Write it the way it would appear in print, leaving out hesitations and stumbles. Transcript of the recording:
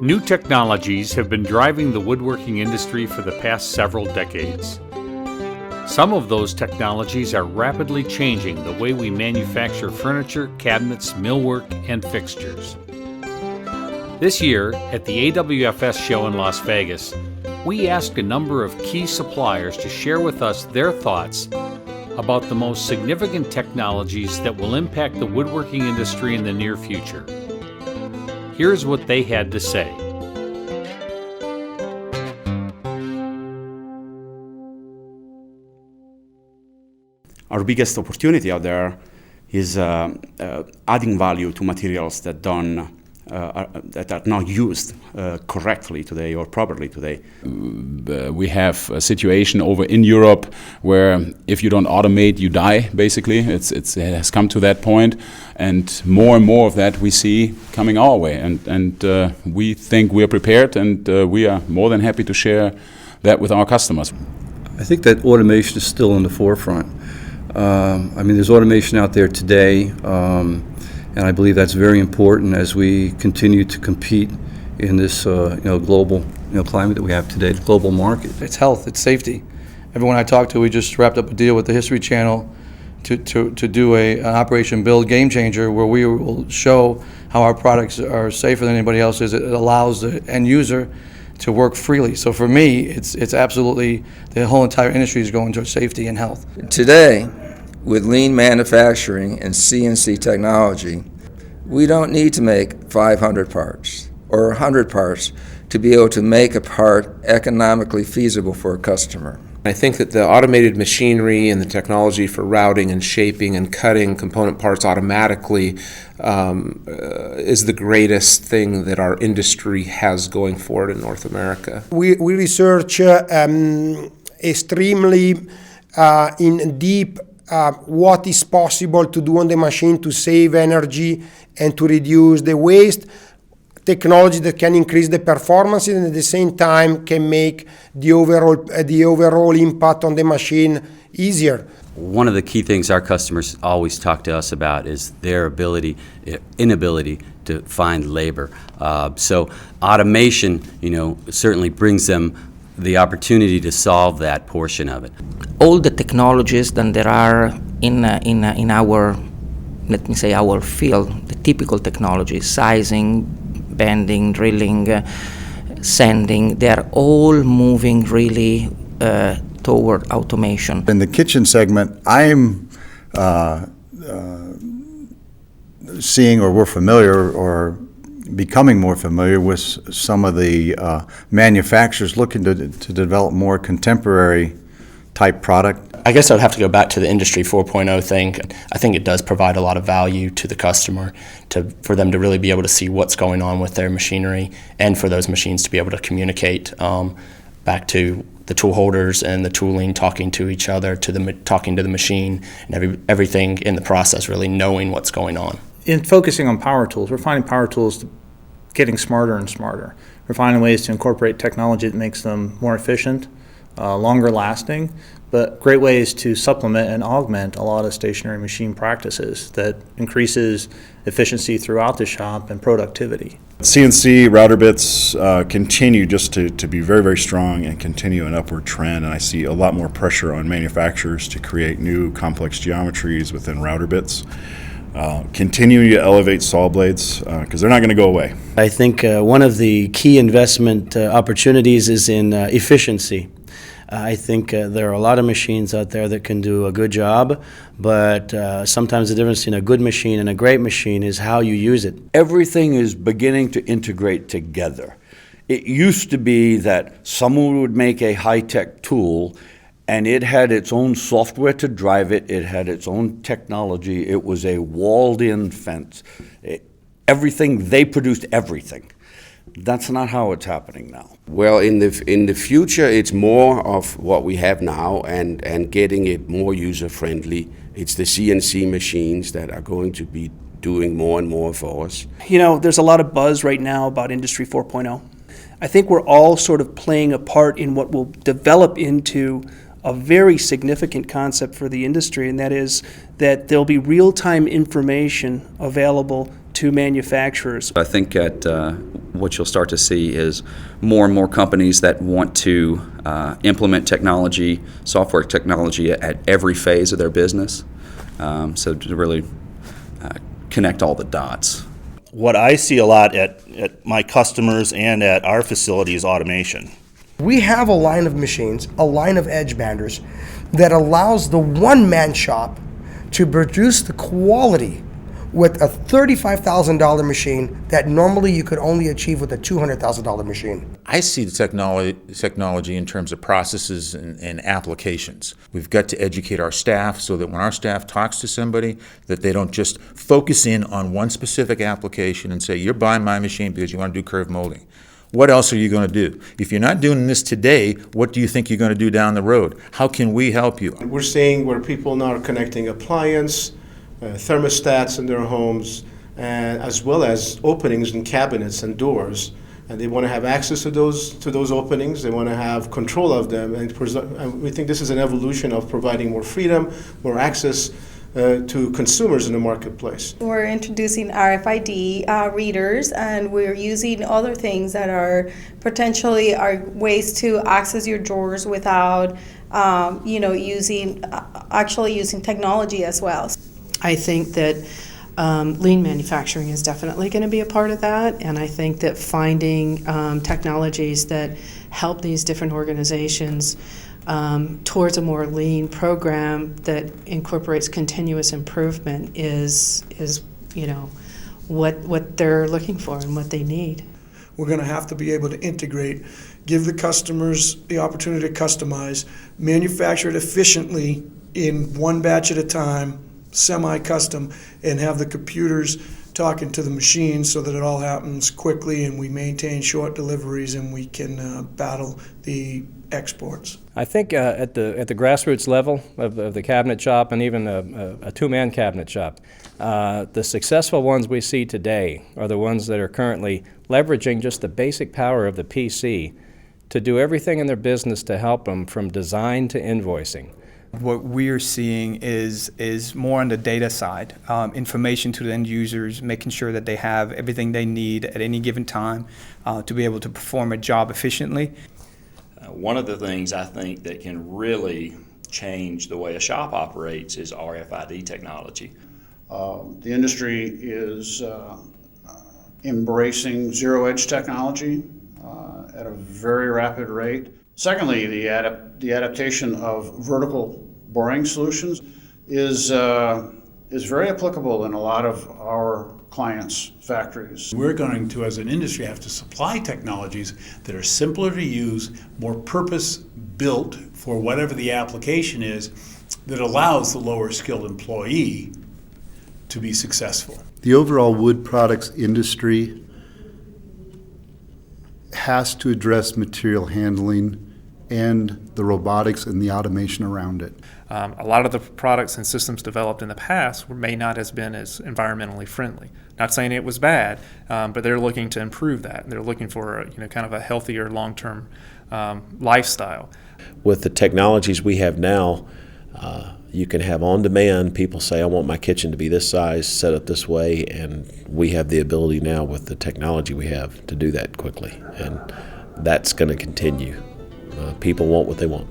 New technologies have been driving the woodworking industry for the past several decades. Some of those technologies are rapidly changing the way we manufacture furniture, cabinets, millwork, and fixtures. This year, at the AWFS show in Las Vegas, we asked a number of key suppliers to share with us their thoughts about the most significant technologies that will impact the woodworking industry in the near future. Here's what they had to say. Our biggest opportunity out there is adding value to materials that that are not used correctly today or properly today. We have a situation over in Europe where if you don't automate, you die, basically. It has come to that point, and more of that we see coming our way. And we think we are prepared, and we are more than happy to share that with our customers. I think that automation is still in the forefront. There's automation out there today, and I believe that's very important as we continue to compete in this global climate that we have today, the global market. It's health, it's safety. Everyone I talked to, we just wrapped up a deal with the History Channel to do an Operation Build Game Changer, where we will show how our products are safer than anybody else's. It allows the end user to work freely. So for me, it's absolutely, the whole entire industry is going towards safety and health. Today, with lean manufacturing and CNC technology, we don't need to make 500 parts or 100 parts to be able to make a part economically feasible for a customer. I think that the automated machinery and the technology for routing and shaping and cutting component parts automatically is the greatest thing that our industry has going forward in North America. We research extremely in deep what is possible to do on the machine to save energy and to reduce the waste. Technology that can increase the performance and at the same time can make the overall impact on the machine easier. One of the key things our customers always talk to us about is their inability to find labor. So automation, certainly brings them the opportunity to solve that portion of it. All the technologies that there are in our, let me say, our field, the typical technologies, sizing, bending, drilling, sanding, they're all moving really toward automation. In the kitchen segment, I'm seeing, or we're familiar, or becoming more familiar with some of the manufacturers looking to develop more contemporary type product. I guess I'd have to go back to the Industry 4.0 thing. I think it does provide a lot of value to the customer for them to really be able to see what's going on with their machinery, and for those machines to be able to communicate back to the tool holders and the tooling, talking to each other, talking to the machine, and everything in the process, really knowing what's going on. In focusing on power tools, we're finding power tools getting smarter and smarter. We're finding ways to incorporate technology that makes them more efficient, longer lasting, but great ways to supplement and augment a lot of stationary machine practices that increases efficiency throughout the shop and productivity. CNC router bits continue just to be very, very strong and continue an upward trend, and I see a lot more pressure on manufacturers to create new complex geometries within router bits. Continuing to elevate saw blades because they're not going to go away. I think one of the key investment opportunities is in efficiency. I think there are a lot of machines out there that can do a good job, but sometimes the difference between a good machine and a great machine is how you use it. Everything is beginning to integrate together. It used to be that someone would make a high-tech tool and it had its own software to drive it, it had its own technology, it was a walled-in fence. They produced everything. That's not how it's happening now. Well, in the future, it's more of what we have now and getting it more user-friendly. It's the CNC machines that are going to be doing more and more for us. There's a lot of buzz right now about Industry 4.0. I think we're all sort of playing a part in what will develop into a very significant concept for the industry, and that is that there'll be real-time information available to manufacturers. I think what what you'll start to see is more and more companies that want to implement technology, software technology at every phase of their business. So to really connect all the dots. What I see a lot at my customers and at our facility is automation. We have a line of machines, a line of edge banders, that allows the one-man shop to produce the quality with a $35,000 machine that normally you could only achieve with a $200,000 machine. I see the technology in terms of processes and applications. We've got to educate our staff so that when our staff talks to somebody, that they don't just focus in on one specific application and say, you're buying my machine because you want to do curve molding. What else are you going to do? If you're not doing this today, what do you think you're going to do down the road? How can we help you? We're seeing where people now are connecting appliance, thermostats in their homes, and as well as openings in cabinets and doors. And they want to have access to those openings. They want to have control of them. And we think this is an evolution of providing more freedom, more access to consumers in the marketplace. We're introducing RFID readers, and we're using other things that are potentially are ways to access your drawers without, using technology as well. I think that lean manufacturing is definitely going to be a part of that, and I think that finding technologies that help these different organizations towards a more lean program that incorporates continuous improvement is what they're looking for and what they need. We're going to have to be able to integrate, give the customers the opportunity to customize, manufacture it efficiently in one batch at a time, semi-custom, and have the computers talking to the machines so that it all happens quickly and we maintain short deliveries and we can battle the exports. I think at the grassroots level of the cabinet shop and even a two-man cabinet shop, the successful ones we see today are the ones that are currently leveraging just the basic power of the PC to do everything in their business to help them from design to invoicing. What we're seeing is more on the data side, information to the end users, making sure that they have everything they need at any given time to be able to perform a job efficiently. One of the things I think that can really change the way a shop operates is RFID technology. The industry is embracing zero-edge technology at a very rapid rate. Secondly, the adaptation of vertical boring solutions is very applicable in a lot of our clients' factories. We're going to, as an industry, have to supply technologies that are simpler to use, more purpose-built for whatever the application is, that allows the lower skilled employee to be successful. The overall wood products industry has to address material handling and the robotics and the automation around it. A lot of the products and systems developed in the past may not have been as environmentally friendly. Not saying it was bad, but they're looking to improve that. They're looking for kind of a healthier long-term lifestyle. With the technologies we have now, you can have on demand. People say, I want my kitchen to be this size, set up this way, and we have the ability now with the technology we have to do that quickly, and that's going to continue. People want what they want.